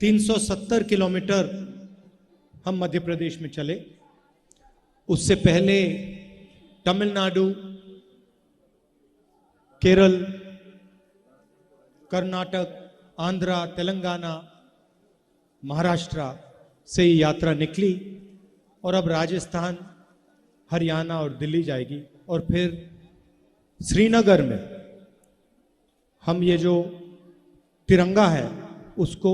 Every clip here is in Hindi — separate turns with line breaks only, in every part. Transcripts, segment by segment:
370 किलोमीटर हम मध्य प्रदेश में चले। उससे पहले तमिलनाडु, केरल, कर्नाटक, आंध्रा, तेलंगाना, महाराष्ट्र से ये यात्रा निकली और अब राजस्थान, हरियाणा और दिल्ली जाएगी और फिर श्रीनगर में हम ये जो तिरंगा है उसको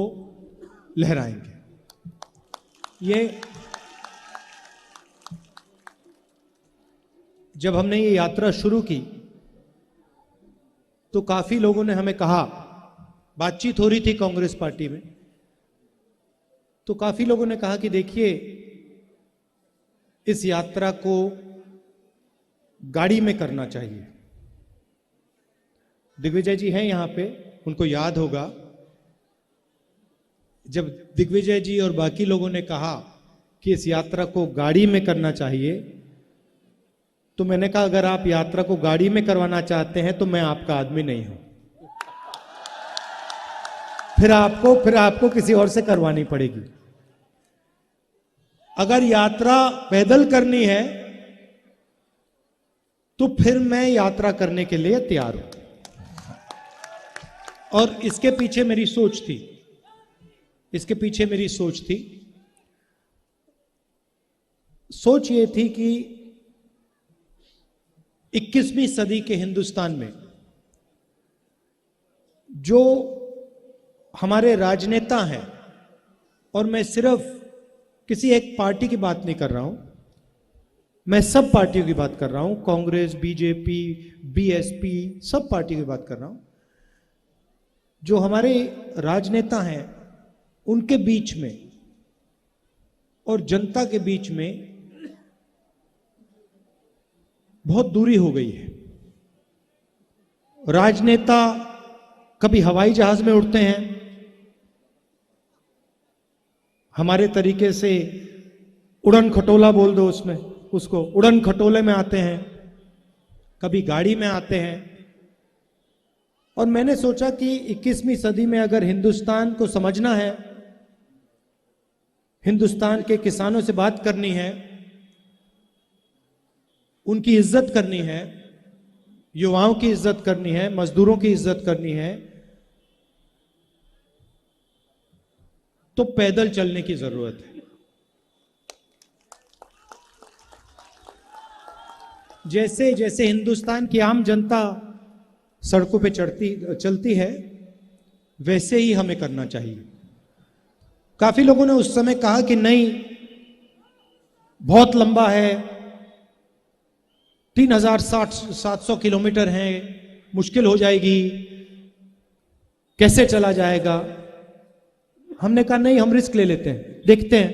लहराएंगे। ये जब हमने ये यात्रा शुरू की तो काफी लोगों ने हमें कहा, बातचीत हो रही थी कांग्रेस पार्टी में, तो काफी लोगों ने कहा कि देखिए इस यात्रा को गाड़ी में करना चाहिए। दिग्विजय जी हैं यहां पे, उनको याद होगा जब दिग्विजय जी और बाकी लोगों ने कहा कि इस यात्रा को गाड़ी में करना चाहिए, तो मैंने कहा अगर आप यात्रा को गाड़ी में करवाना चाहते हैं तो मैं आपका आदमी नहीं हूं, फिर आपको किसी और से करवानी पड़ेगी। अगर यात्रा पैदल करनी है तो फिर मैं यात्रा करने के लिए तैयार हूं। और इसके पीछे मेरी सोच थी, सोच ये थी कि 21वीं सदी के हिंदुस्तान में जो हमारे राजनेता हैं, और मैं सिर्फ किसी एक पार्टी की बात नहीं कर रहा हूं, मैं सब पार्टियों की बात कर रहा हूं, कांग्रेस, बीजेपी, बीएसपी, सब पार्टियों की बात कर रहा हूं, जो हमारे राजनेता हैं उनके बीच में और जनता के बीच में बहुत दूरी हो गई है। राजनेता कभी हवाई जहाज में उड़ते हैं, हमारे तरीके से उड़न खटोला बोल दो उसको उड़न खटोले में आते हैं, कभी गाड़ी में आते हैं। और मैंने सोचा कि 21वीं सदी में अगर हिंदुस्तान को समझना है, हिंदुस्तान के किसानों से बात करनी है, उनकी इज्जत करनी है, युवाओं की इज्जत करनी है, मजदूरों की इज्जत करनी है, तो पैदल चलने की जरूरत है। जैसे जैसे हिंदुस्तान की आम जनता सड़कों पे चलती है, वैसे ही हमें करना चाहिए। काफी लोगों ने उस समय कहा कि नहीं, बहुत लंबा है, 3700 किलोमीटर है, मुश्किल हो जाएगी, कैसे चला जाएगा। हमने कहा नहीं, हम रिस्क ले लेते हैं, देखते हैं,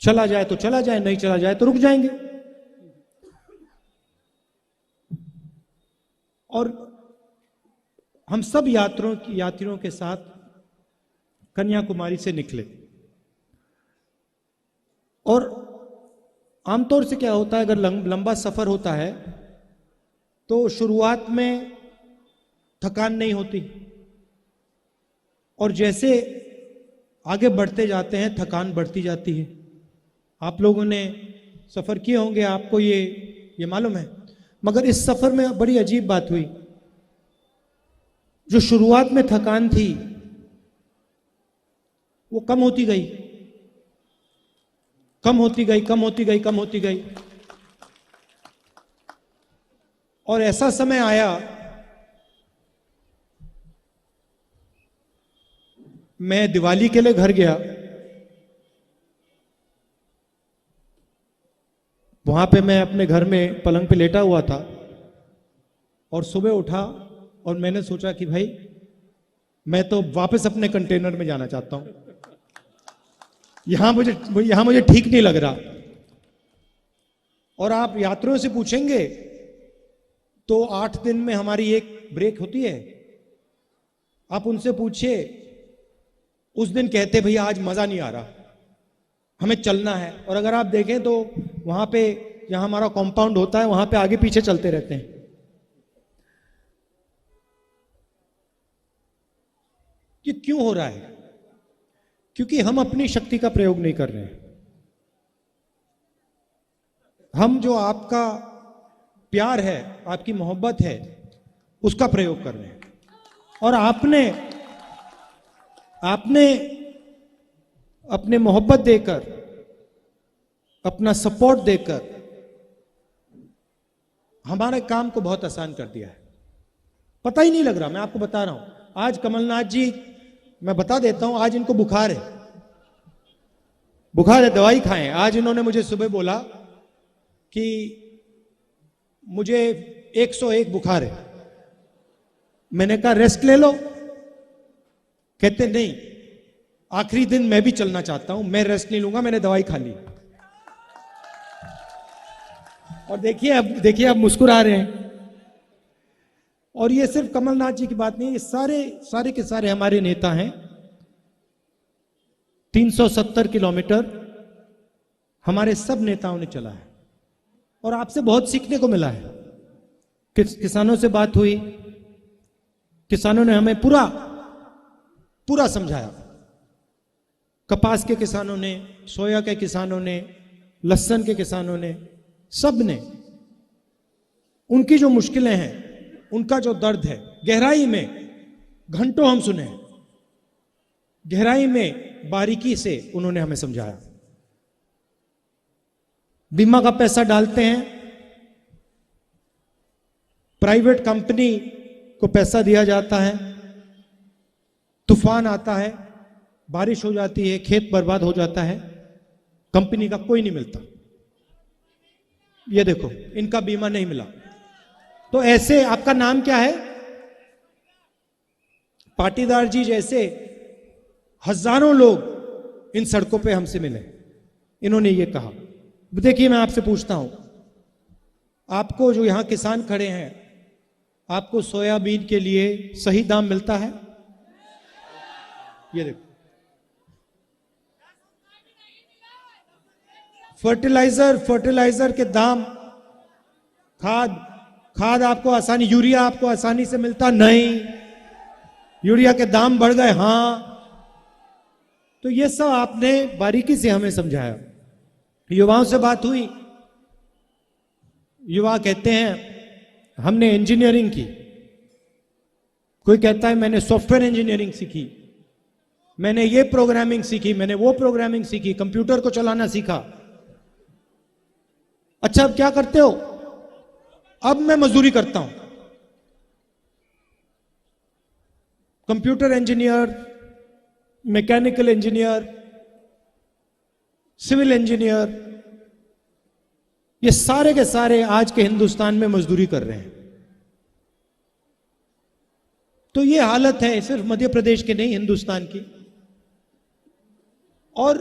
चला जाए तो चला जाए, नहीं चला जाए तो रुक जाएंगे। और हम सब यात्रियों के साथ कन्याकुमारी से निकले। और आमतौर से क्या होता है, अगर लंबा सफर होता है तो शुरुआत में थकान नहीं होती, और जैसे आगे बढ़ते जाते हैं थकान बढ़ती जाती है। आप लोगों ने सफर किए होंगे, आपको ये मालूम है। मगर इस सफर में बड़ी अजीब बात हुई, जो शुरुआत में थकान थी वो कम होती गई, कम होती गई, कम होती गई, कम होती गई। और ऐसा समय आया, मैं दिवाली के लिए घर गया, वहां पे मैं अपने घर में पलंग पे लेटा हुआ था, और सुबह उठा और मैंने सोचा कि भाई मैं तो वापस अपने कंटेनर में जाना चाहता हूं, यहां मुझे ठीक नहीं लग रहा। और आप यात्रियों से पूछेंगे तो 8 दिन में हमारी एक ब्रेक होती है, आप उनसे पूछिए, उस दिन कहते भैया आज मजा नहीं आ रहा, हमें चलना है। और अगर आप देखें तो वहां पे जहां हमारा कॉम्पाउंड होता है वहां पे आगे पीछे चलते रहते हैं। ये क्यों हो रहा है? क्योंकि हम अपनी शक्ति का प्रयोग नहीं कर रहे हैं। हम जो आपका प्यार है, आपकी मोहब्बत है, उसका प्रयोग कर रहे हैं। और आपने अपने मोहब्बत देकर, अपना सपोर्ट देकर हमारे काम को बहुत आसान कर दिया है। पता ही नहीं लग रहा, मैं आपको बता रहा हूं। आज कमलनाथ जी, मैं बता देता हूं, आज इनको बुखार है, दवाई खाएं। आज इन्होंने मुझे सुबह बोला कि मुझे 101 बुखार है। मैंने कहा रेस्ट ले लो। कहते नहीं, आखिरी दिन मैं भी चलना चाहता हूं, मैं रेस्ट नहीं लूंगा, मैंने दवाई खा ली। और देखिए अब मुस्कुरा रहे हैं। और ये सिर्फ कमलनाथ जी की बात नहीं, ये सारे के सारे हमारे नेता हैं। 370 किलोमीटर हमारे सब नेताओं ने चला है और आपसे बहुत सीखने को मिला है। किसानों से बात हुई, किसानों ने हमें पूरा समझाया। कपास के किसानों ने, सोया के किसानों ने, लहसुन के किसानों ने, सब ने उनकी जो मुश्किलें हैं, उनका जो दर्द है, गहराई में घंटों हम सुने, गहराई में बारीकी से उन्होंने हमें समझाया। बीमा का पैसा डालते हैं, प्राइवेट कंपनी को पैसा दिया जाता है, तूफान आता है, बारिश हो जाती है, खेत बर्बाद हो जाता है, कंपनी का कोई नहीं मिलता। ये देखो, इनका बीमा नहीं मिला। तो ऐसे, आपका नाम क्या है? पाटीदार जी जैसे हजारों लोग इन सड़कों पे हमसे मिले, इन्होंने ये कहा। देखिए, मैं आपसे पूछता हूं, आपको जो यहां किसान खड़े हैं, आपको सोयाबीन के लिए सही दाम मिलता है? ये देखो, फर्टिलाइजर के दाम, खाद आपको आसानी, यूरिया आपको आसानी से मिलता नहीं, यूरिया के दाम बढ़ गए। हां, तो ये सब आपने बारीकी से हमें समझाया। युवाओं से बात हुई, युवा कहते हैं हमने इंजीनियरिंग की, कोई कहता है मैंने सॉफ्टवेयर इंजीनियरिंग सीखी, मैंने ये प्रोग्रामिंग सीखी, मैंने वो प्रोग्रामिंग सीखी, कंप्यूटर को चलाना सीखा। अच्छा, अब क्या करते हो? अब मैं मजदूरी करता हूं, computer engineer, mechanical engineer, civil engineer, ये सारे के सारे आज के हिंदुस्तान में मजदूरी कर रहे हैं। तो ये हालत है सिर्फ मध्य प्रदेश की नहीं, हिंदुस्तान की। और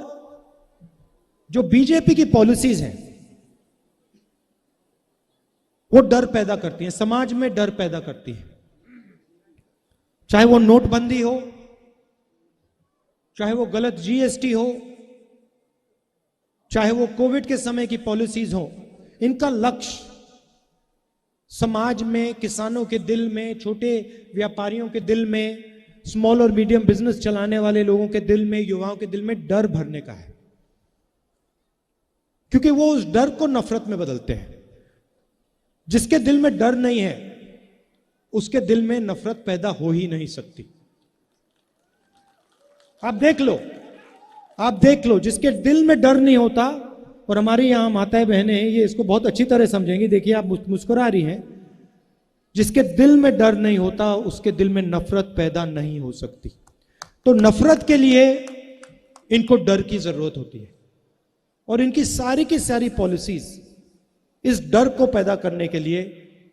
जो बीजेपी की पॉलिसीज हैं, वो डर पैदा करती हैं, समाज में डर पैदा करती है। चाहे वो नोटबंदी हो, चाहे वो गलत जीएसटी हो, चाहे वो कोविड के समय की पॉलिसीज हो, इनका लक्ष्य समाज में, किसानों के दिल में, छोटे व्यापारियों के दिल में, स्मॉल और मीडियम बिजनेस चलाने वाले लोगों के दिल में, युवाओं के दिल में डर भरने का है। क्योंकि वो उस डर को नफरत में बदलते हैं। जिसके दिल में डर नहीं है, उसके दिल में नफरत पैदा हो ही नहीं सकती। आप देख लो, जिसके दिल में डर नहीं होता, और हमारी यहां माताएं बहनें हैं, ये इसको बहुत अच्छी तरह समझेंगी। देखिए, आप मुस्कुरा रही हैं। जिसके दिल में डर नहीं होता, उसके दिल में नफरत पैदा नहीं हो सकती। तो नफरत के लिए इनको डर की जरूरत होती है, और इनकी सारी की सारी पॉलिसीज इस डर को पैदा करने के लिए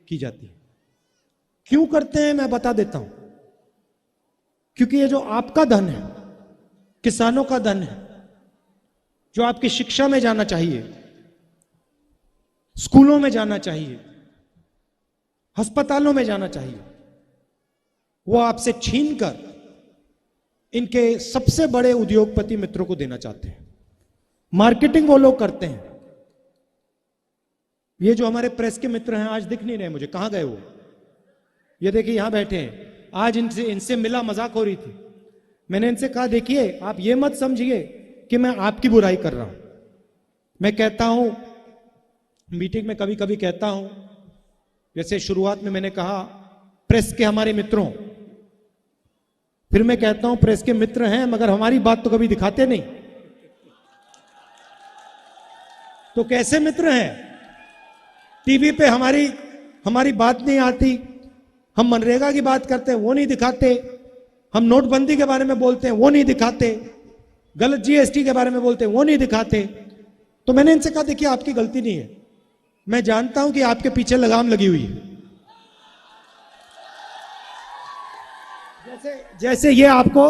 की जाती है। क्यों करते हैं, मैं बता देता हूं। क्योंकि ये जो आपका धन है, किसानों का धन है, जो आपकी शिक्षा में जाना चाहिए, स्कूलों में जाना चाहिए, अस्पतालों में जाना चाहिए, वो आपसे छीनकर इनके सबसे बड़े उद्योगपति मित्रों को देना चाहते हैं। मार्केटिंग वो लोग करते हैं। ये जो हमारे प्रेस के मित्र हैं, आज दिख नहीं रहे मुझे, कहां गए वो? ये देखिए, यहां बैठे हैं। आज इनसे मिला, मजाक हो रही थी। मैंने इनसे कहा देखिए आप ये मत समझिए कि मैं आपकी बुराई कर रहा हूं। मैं कहता हूं, मीटिंग में कभी कभी कहता हूं, जैसे शुरुआत में मैंने कहा प्रेस के हमारे मित्रों, फिर मैं कहता हूं प्रेस के मित्र हैं मगर हमारी बात तो कभी दिखाते नहीं। तो कैसे मित्र हैं? टीवी पे हमारी बात नहीं आती, हम मनरेगा की बात करते हैं वो नहीं दिखाते, हम नोटबंदी के बारे में बोलते हैं वो नहीं दिखाते, गलत जीएसटी के बारे में बोलते हैं वो नहीं दिखाते। तो मैंने इनसे कहा देखिए आपकी गलती नहीं है, मैं जानता हूं कि आपके पीछे लगाम लगी हुई है। जैसे ये आपको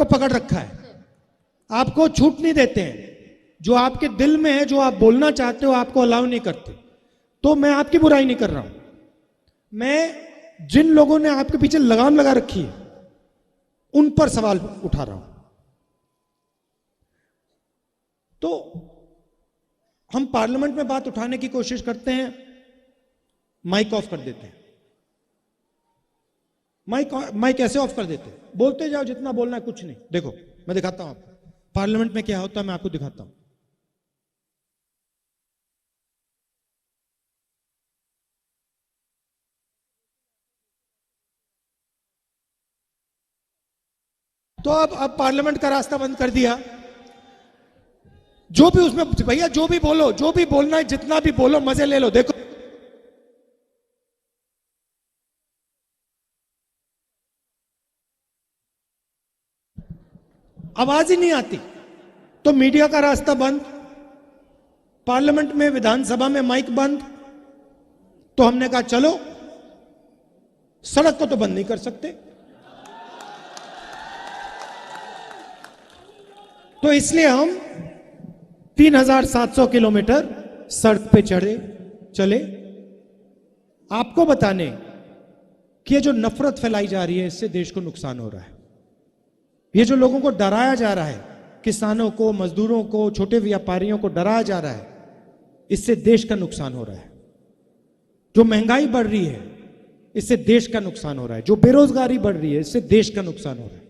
पकड़ रखा है, आपको छूट नहीं देते हैं, जो आपके दिल में है, जो आप बोलना चाहते हो आपको अलाउ नहीं करते। तो मैं आपकी बुराई नहीं कर रहा हूं, मैं जिन लोगों ने आपके पीछे लगाम लगा रखी है उन पर सवाल उठा रहा हूं। तो हम पार्लियामेंट में बात उठाने की कोशिश करते हैं, माइक ऑफ कर देते हैं। माइक ऐसे ऑफ कर देते हैं, बोलते जाओ जितना बोलना है, कुछ नहीं। देखो मैं दिखाता हूं आपको पार्लियामेंट में क्या होता है, मैं आपको दिखाता हूं। तो अब पार्लियामेंट का रास्ता बंद कर दिया। जो भी उसमें भैया जो भी बोलो, जो भी बोलना है, जितना भी बोलो, मजे ले लो। देखो आवाज ही नहीं आती, तो मीडिया का रास्ता बंद, पार्लियामेंट में विधानसभा में माइक बंद। तो हमने कहा चलो सड़क को तो बंद नहीं कर सकते, तो इसलिए हम 3700 किलोमीटर सड़क पे चले आपको बताने कि ये जो नफरत फैलाई जा रही है इससे देश को नुकसान हो रहा है। ये जो लोगों को डराया जा रहा है, किसानों को, मजदूरों को, छोटे व्यापारियों को डराया जा रहा है, इससे देश का नुकसान हो रहा है। जो महंगाई बढ़ रही है इससे देश का नुकसान हो रहा है, जो बेरोजगारी बढ़ रही है इससे देश का नुकसान हो रहा है।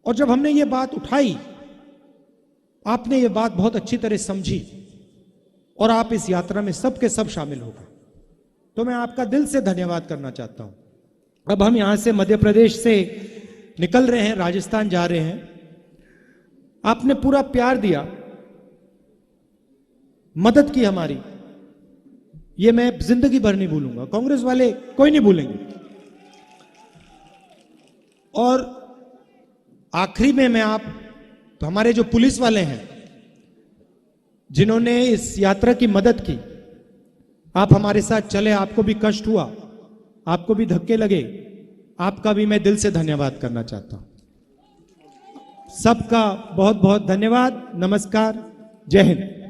और जब हमने ये बात उठाई, आपने ये बात बहुत अच्छी तरह समझी और आप इस यात्रा में सब के सब शामिल हो गए, तो मैं आपका दिल से धन्यवाद करना चाहता हूं। अब हम यहां से मध्य प्रदेश से निकल रहे हैं, राजस्थान जा रहे हैं। आपने पूरा प्यार दिया, मदद की हमारी, ये मैं जिंदगी भर नहीं भूलूंगा, कांग्रेस वाले कोई नहीं भूलेंगे। और आखिरी में मैं हमारे जो पुलिस वाले हैं जिन्होंने इस यात्रा की मदद की, आप हमारे साथ चले, आपको भी कष्ट हुआ, आपको भी धक्के लगे, आपका भी मैं दिल से धन्यवाद करना चाहता हूं। सबका बहुत बहुत धन्यवाद। नमस्कार, जय हिंद।